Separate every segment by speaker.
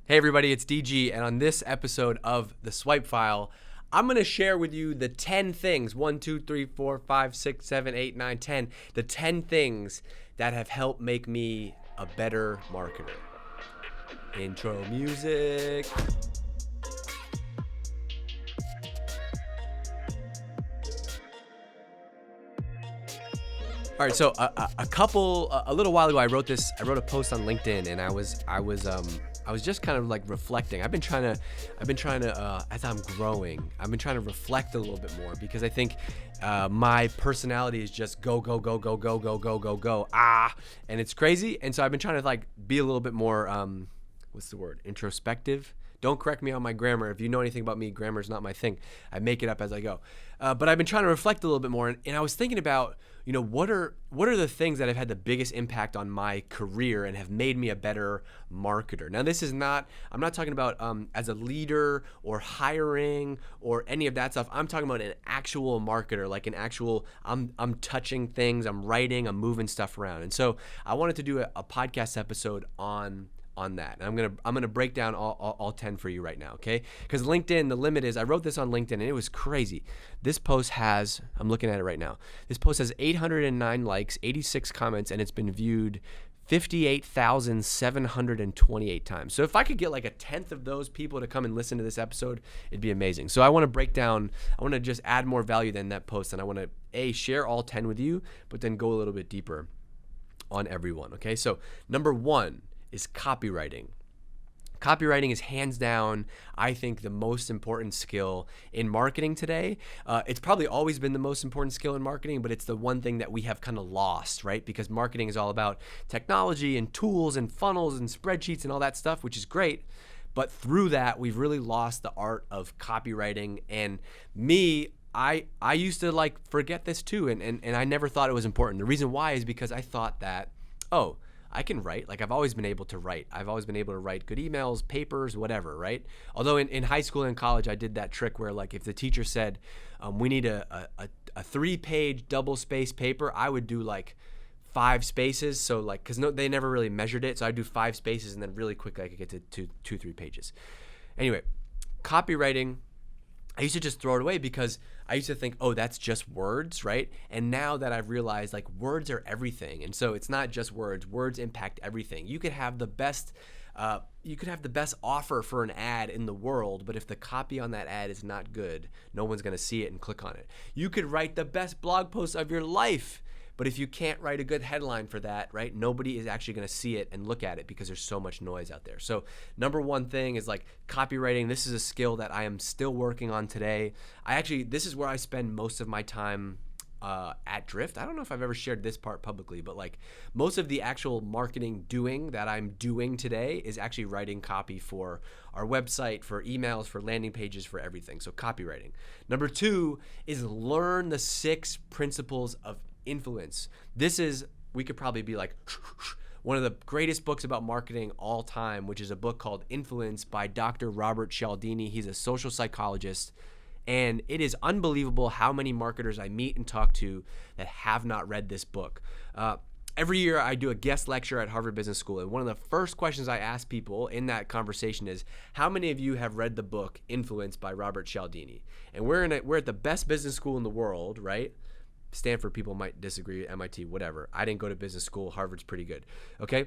Speaker 1: Hey everybody, it's DG, and on this episode of The Swipe File, I'm going to share with you the 10 things, 1, 2, 3, 4, 5, 6, 7, 8, 9, 10, the 10 things that have helped make me a better marketer. Intro music. All right, so a little while ago, I wrote a post on LinkedIn, and I was just kind of like reflecting. I've been trying to, as I'm growing, I've been trying to reflect a little bit more because I think my personality is just go, and it's crazy. And so I've been trying to like be a little bit more, introspective. Don't correct me on my grammar. If you know anything about me, grammar is not my thing. I make it up as I go. But I've been trying to reflect a little bit more, and I was thinking about, what are the things that have had the biggest impact on my career and have made me a better marketer? Now, I'm not talking about as a leader or hiring or any of that stuff. I'm talking about an actual marketer, like an actual, I'm touching things, I'm writing, I'm moving stuff around. And so I wanted to do a podcast episode on that. And I'm gonna break down all 10 for you right now, okay? Because LinkedIn, the limit is, I wrote this on LinkedIn and it was crazy. This post has, I'm looking at it right now, this post has 809 likes, 86 comments, and it's been viewed 58,728 times. So if I could get like a 10th of those people to come and listen to this episode, it'd be amazing. So I want to just add more value than that post, and I want to share all 10 with you, but then go a little bit deeper on everyone, okay? So number 1 is copywriting. Copywriting is hands down, I think, the most important skill in marketing today. It's probably always been the most important skill in marketing, but it's the one thing that we have kind of lost, right? Because marketing is all about technology and tools and funnels and spreadsheets and all that stuff, which is great. But through that, we've really lost the art of copywriting. And me, I used to like forget this too, and I never thought it was important. The reason why is because I thought that, I can write. Like, I've always been able to write. I've always been able to write good emails, papers, whatever, right? Although in high school and college, I did that trick where, like, if the teacher said, we need a 3-page double-spaced paper, I would do, like, 5 spaces. So, like, because they never really measured it. So I'd do 5 spaces, and then really quickly I could get to 2-3 pages. Anyway, copywriting, I used to just throw it away because I used to think, that's just words, right? And now that I've realized, like, words are everything. And so it's not just words. Words impact everything. You could have the best offer for an ad in the world, but if the copy on that ad is not good, no one's going to see it and click on it. You could write the best blog post of your life, but if you can't write a good headline for that, right, nobody is actually going to see it and look at it because there's so much noise out there. So number 1 thing is like copywriting. This is a skill that I am still working on today. This is where I spend most of my time at Drift. I don't know if I've ever shared this part publicly, but like most of the actual marketing doing that I'm doing today is actually writing copy for our website, for emails, for landing pages, for everything. So copywriting. Number 2 is learn the 6 principles of influence. We could probably be like one of the greatest books about marketing all time, which is a book called Influence by Dr. Robert Cialdini. He's a social psychologist, and it is unbelievable how many marketers I meet and talk to that have not read this book. Every year I do a guest lecture at Harvard Business School, and one of the first questions I ask people in that conversation is, how many of you have read the book Influence by Robert Cialdini? And we're at the best business school in the world, right? Stanford people might disagree, MIT, whatever. I didn't go to business school. Harvard's pretty good, okay?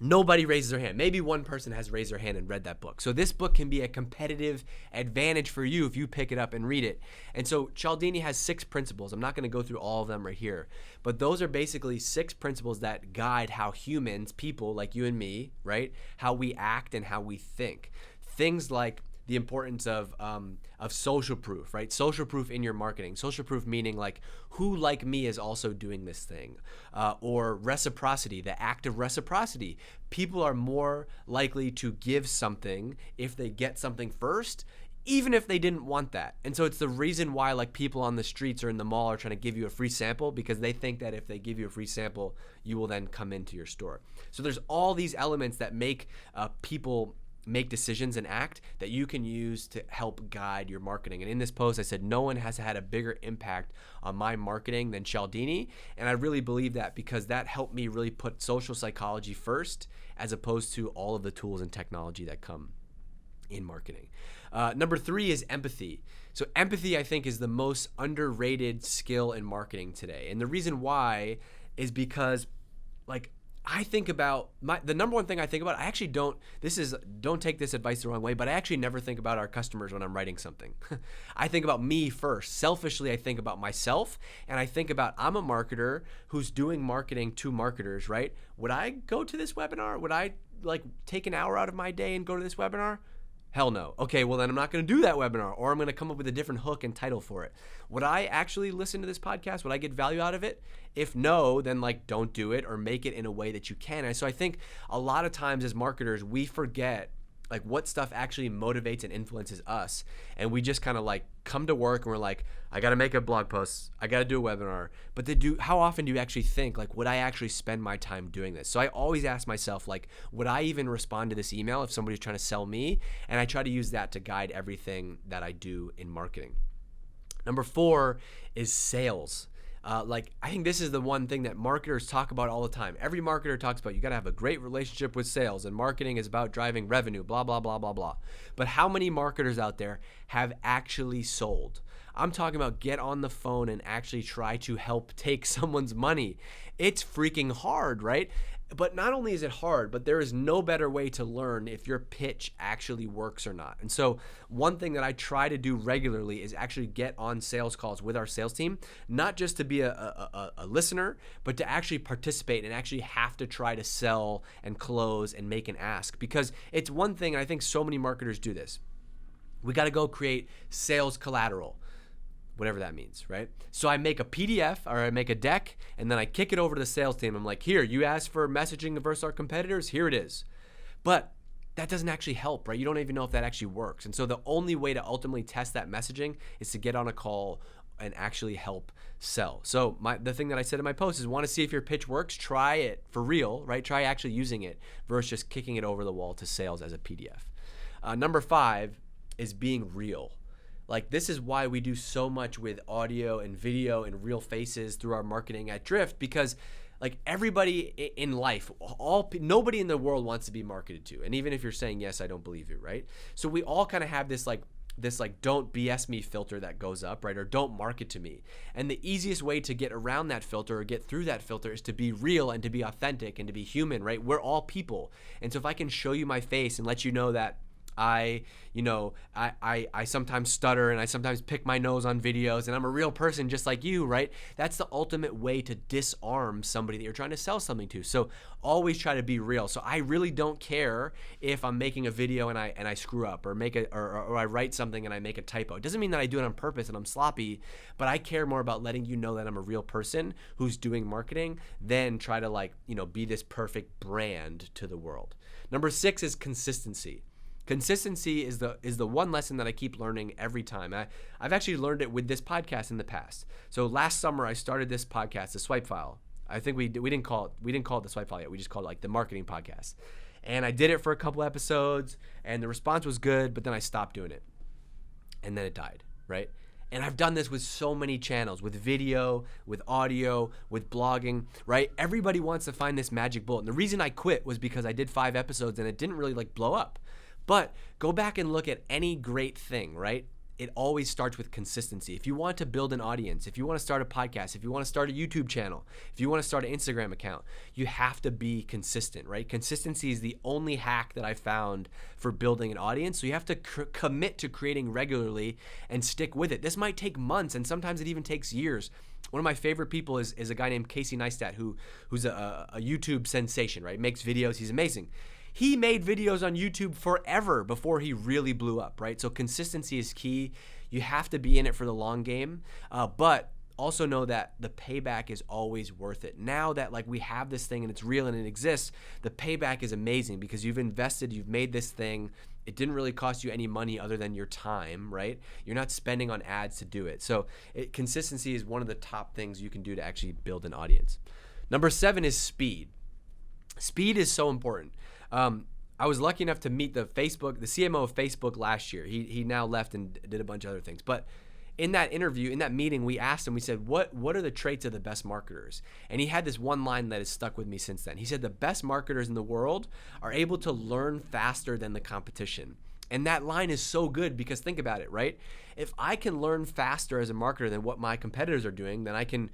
Speaker 1: Nobody raises their hand. Maybe one person has raised their hand and read that book. So this book can be a competitive advantage for you if you pick it up and read it. And so Cialdini has 6 principles. I'm not going to go through all of them right here, but those are basically 6 principles that guide how humans, people like you and me, right, how we act and how we think. Things like the importance of social proof, right? Social proof in your marketing. Social proof meaning like, who like me is also doing this thing? Or reciprocity, the act of reciprocity. People are more likely to give something if they get something first, even if they didn't want that. And so it's the reason why like people on the streets or in the mall are trying to give you a free sample, because they think that if they give you a free sample, you will then come into your store. So there's all these elements that make people make decisions and act that you can use to help guide your marketing. And in this post, I said, no one has had a bigger impact on my marketing than Cialdini. And I really believe that because that helped me really put social psychology first as opposed to all of the tools and technology that come in marketing. Number 3 is empathy. So empathy, I think, is the most underrated skill in marketing today. And the reason why is because, like, I think about the number one thing I think about, I actually don't take this advice the wrong way, but I actually never think about our customers when I'm writing something. I think about me first. Selfishly, I think about myself, and I think about, I'm a marketer who's doing marketing to marketers, right? Would I go to this webinar? Would I like take an hour out of my day and go to this webinar? Hell no. Okay, well then I'm not going to do that webinar, or I'm going to come up with a different hook and title for it. Would I actually listen to this podcast? Would I get value out of it? If no, then like don't do it, or make it in a way that you can. And so I think a lot of times as marketers, we forget like what stuff actually motivates and influences us. And we just kind of like come to work and we're like, I got to make a blog post. I got to do a webinar. But how often do you actually think like, would I actually spend my time doing this? So I always ask myself, like, would I even respond to this email if somebody's trying to sell me? And I try to use that to guide everything that I do in marketing. Number 4 is sales. I think this is the one thing that marketers talk about all the time. Every marketer talks about you got to have a great relationship with sales, and marketing is about driving revenue, blah, blah, blah, blah, blah. But how many marketers out there have actually sold? I'm talking about get on the phone and actually try to help take someone's money. It's freaking hard, right? But not only is it hard, but there is no better way to learn if your pitch actually works or not. And so one thing that I try to do regularly is actually get on sales calls with our sales team, not just to be a listener, but to actually participate and actually have to try to sell and close and make an ask. Because it's one thing, and I think so many marketers do this. We got to go create sales collateral, whatever that means, right? So I make a PDF or I make a deck, and then I kick it over to the sales team. I'm like, here, you asked for messaging versus our competitors, here it is. But that doesn't actually help, right? You don't even know if that actually works. And so the only way to ultimately test that messaging is to get on a call and actually help sell. So the thing that I said in my post is, want to see if your pitch works, try it for real, right? Try actually using it versus just kicking it over the wall to sales as a PDF. Number 5 is being real. Like, this is why we do so much with audio and video and real faces through our marketing at Drift, because like everybody in life, nobody in the world wants to be marketed to. And even if you're saying, yes, I don't believe you, right? So we all kind of have this don't BS me filter that goes up, right? Or don't market to me. And the easiest way to get around that filter or get through that filter is to be real and to be authentic and to be human, right? We're all people. And so if I can show you my face and let you know that I sometimes stutter and I sometimes pick my nose on videos and I'm a real person just like you, right? That's the ultimate way to disarm somebody that you're trying to sell something to. So always try to be real. So I really don't care if I'm making a video and I screw up, or or I write something and I make a typo. It doesn't mean that I do it on purpose and I'm sloppy, but I care more about letting you know that I'm a real person who's doing marketing than try to be this perfect brand to the world. Number 6 is consistency. Consistency is the one lesson that I keep learning every time. I've actually learned it with this podcast in the past. So last summer I started this podcast, the Swipe File. I think we didn't call it the Swipe File yet. We just called it like the marketing podcast. And I did it for a couple episodes and the response was good, but then I stopped doing it. And then it died, right? And I've done this with so many channels, with video, with audio, with blogging, right? Everybody wants to find this magic bullet. And the reason I quit was because I did 5 episodes and it didn't really blow up. But go back and look at any great thing, right? It always starts with consistency. If you want to build an audience, if you want to start a podcast, if you want to start a YouTube channel, if you want to start an Instagram account, you have to be consistent, right? Consistency is the only hack that I found for building an audience. So you have to commit to creating regularly and stick with it. This might take months, and sometimes it even takes years. One of my favorite people is a guy named Casey Neistat, who's a YouTube sensation, right? Makes videos. He's amazing. He made videos on YouTube forever before he really blew up, right? So consistency is key. You have to be in it for the long game, but also know that the payback is always worth it. Now that we have this thing and it's real and it exists, the payback is amazing because you've invested, you've made this thing. It didn't really cost you any money other than your time, right? You're not spending on ads to do it. So consistency is one of the top things you can do to actually build an audience. Number 7 is speed. Speed is so important. I was lucky enough to meet the CMO of Facebook last year. He now left and did a bunch of other things. But in that interview, in that meeting, we asked him, we said, what are the traits of the best marketers? And he had this one line that has stuck with me since then. He said, the best marketers in the world are able to learn faster than the competition. And that line is so good because think about it, right? If I can learn faster as a marketer than what my competitors are doing, then I can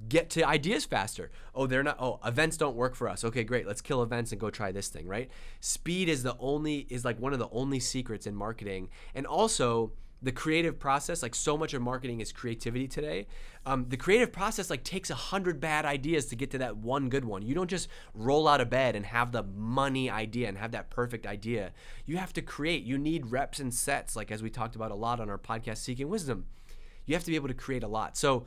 Speaker 1: get to ideas faster. Events don't work for us. Okay, great. Let's kill events and go try this thing, right? Speed is like one of the only secrets in marketing. And also the creative process, like so much of marketing is creativity today. The creative process like takes 100 bad ideas to get to that one good one. You don't just roll out of bed and have the money idea and have that perfect idea. You have to create. You need reps and sets, like as we talked about a lot on our podcast, Seeking Wisdom. You have to be able to create a lot. So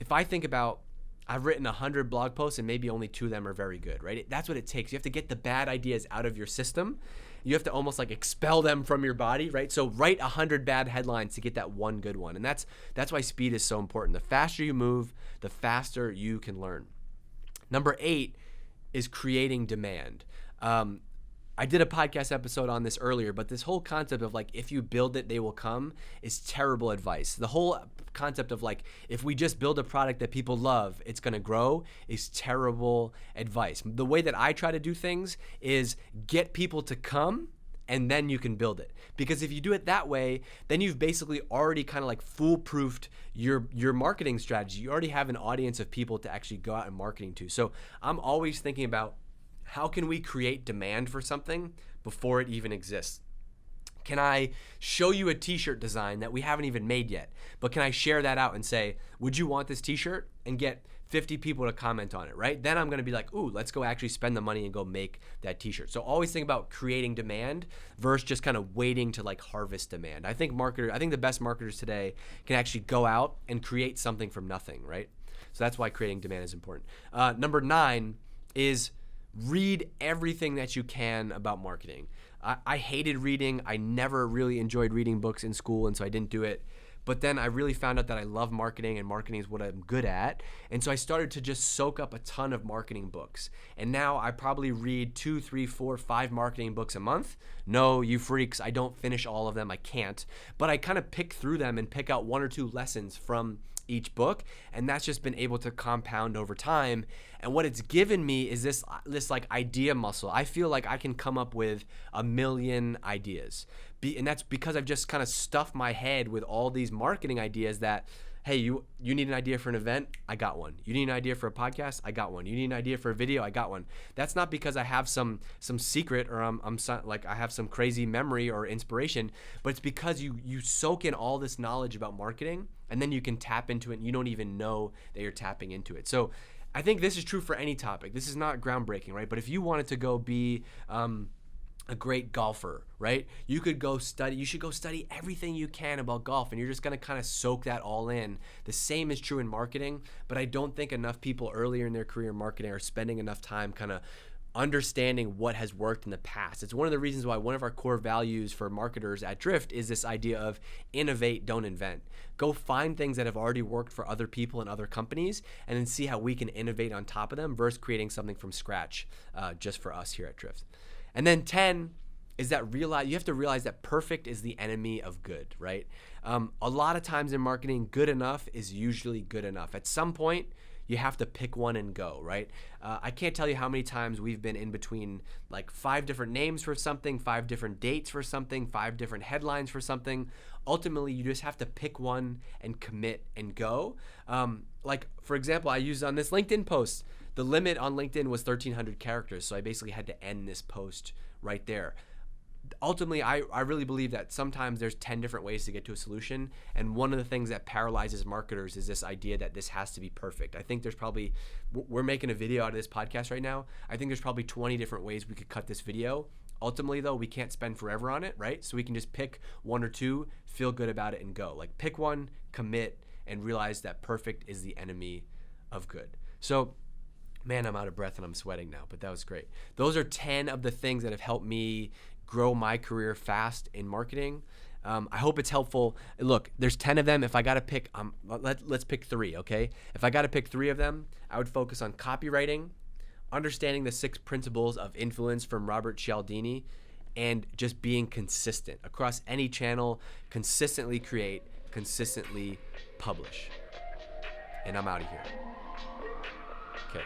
Speaker 1: if I think about, I've written 100 blog posts and maybe only 2 of them are very good, right? That's what it takes. You have to get the bad ideas out of your system. You have to almost like expel them from your body, right? So write 100 bad headlines to get that one good one. And that's why speed is so important. The faster you move, the faster you can learn. Number 8 is creating demand. I did a podcast episode on this earlier, but this whole concept of like, if you build it, they will come is terrible advice. The whole concept of like, if we just build a product that people love, it's going to grow is terrible advice. The way that I try to do things is get people to come and then you can build it. Because if you do it that way, then you've basically already kind of like foolproofed your marketing strategy. You already have an audience of people to actually go out and marketing to. So I'm always thinking about, how can we create demand for something before it even exists? Can I show you a t-shirt design that we haven't even made yet, but can I share that out and say, would you want this t-shirt? And get 50 people to comment on it, right? Then I'm gonna be like, ooh, let's go actually spend the money and go make that t-shirt. So always think about creating demand versus just kind of waiting to like harvest demand. I think the best marketers today can actually go out and create something from nothing, right? So that's why creating demand is important. Number 9 is read everything that you can about marketing. I hated reading. I never really enjoyed reading books in school, and so I didn't do it. But then I really found out that I love marketing, and marketing is what I'm good at. And so I started to just soak up a ton of marketing books. And now I probably read 2, 3, 4, 5 marketing books a month. No, you freaks, I don't finish all of them. I can't. But I kind of pick through them and pick out 1 or 2 lessons from each book, and that's just been able to compound over time. And what it's given me is this like idea muscle. I feel like I can come up with 1 million ideas, and that's because I've just kind of stuffed my head with all these marketing ideas that, hey, you need an idea for an event? I got one. You need an idea for a podcast? I got one. You need an idea for a video? I got one. That's not because I have some secret or I have some crazy memory or inspiration, but it's because you soak in all this knowledge about marketing, and then you can tap into it and you don't even know that you're tapping into it. So I think this is true for any topic. This is not groundbreaking, right? But if you wanted to go be a great golfer, right? You should go study everything you can about golf, and you're just gonna kind of soak that all in. The same is true in marketing, but I don't think enough people earlier in their career in marketing are spending enough time kind of understanding what has worked in the past. It's one of the reasons why one of our core values for marketers at Drift is this idea of innovate, don't invent. Go find things that have already worked for other people and other companies, and then see how we can innovate on top of them versus creating something from scratch just for us here at Drift. And then 10 is that you have to realize that perfect is the enemy of good, right? A lot of times in marketing, good enough is usually good enough. At some point, you have to pick one and go, right? I can't tell you how many times we've been in between like 5 different names for something, 5 different dates for something, 5 different headlines for something. Ultimately, you just have to pick one and commit and go. Like, for example, I used on this LinkedIn post, the limit on LinkedIn was 1,300 characters, so I basically had to end this post right there. Ultimately, I really believe that sometimes there's 10 different ways to get to a solution, and one of the things that paralyzes marketers is this idea that this has to be perfect. I think we're making a video out of this podcast right now. I think there's probably 20 different ways we could cut this video. Ultimately, though, we can't spend forever on it, right? So we can just pick 1 or 2, feel good about it, and go. Like, pick one, commit, and realize that perfect is the enemy of good. So, man, I'm out of breath and I'm sweating now, but that was great. Those are 10 of the things that have helped me grow my career fast in marketing. I hope it's helpful. Look, there's 10 of them. If I got to pick, let's pick 3, okay? If I got to pick 3 of them, I would focus on copywriting, understanding the 6 principles of influence from Robert Cialdini, and just being consistent across any channel. Consistently create, consistently publish. And I'm out of here. Okay.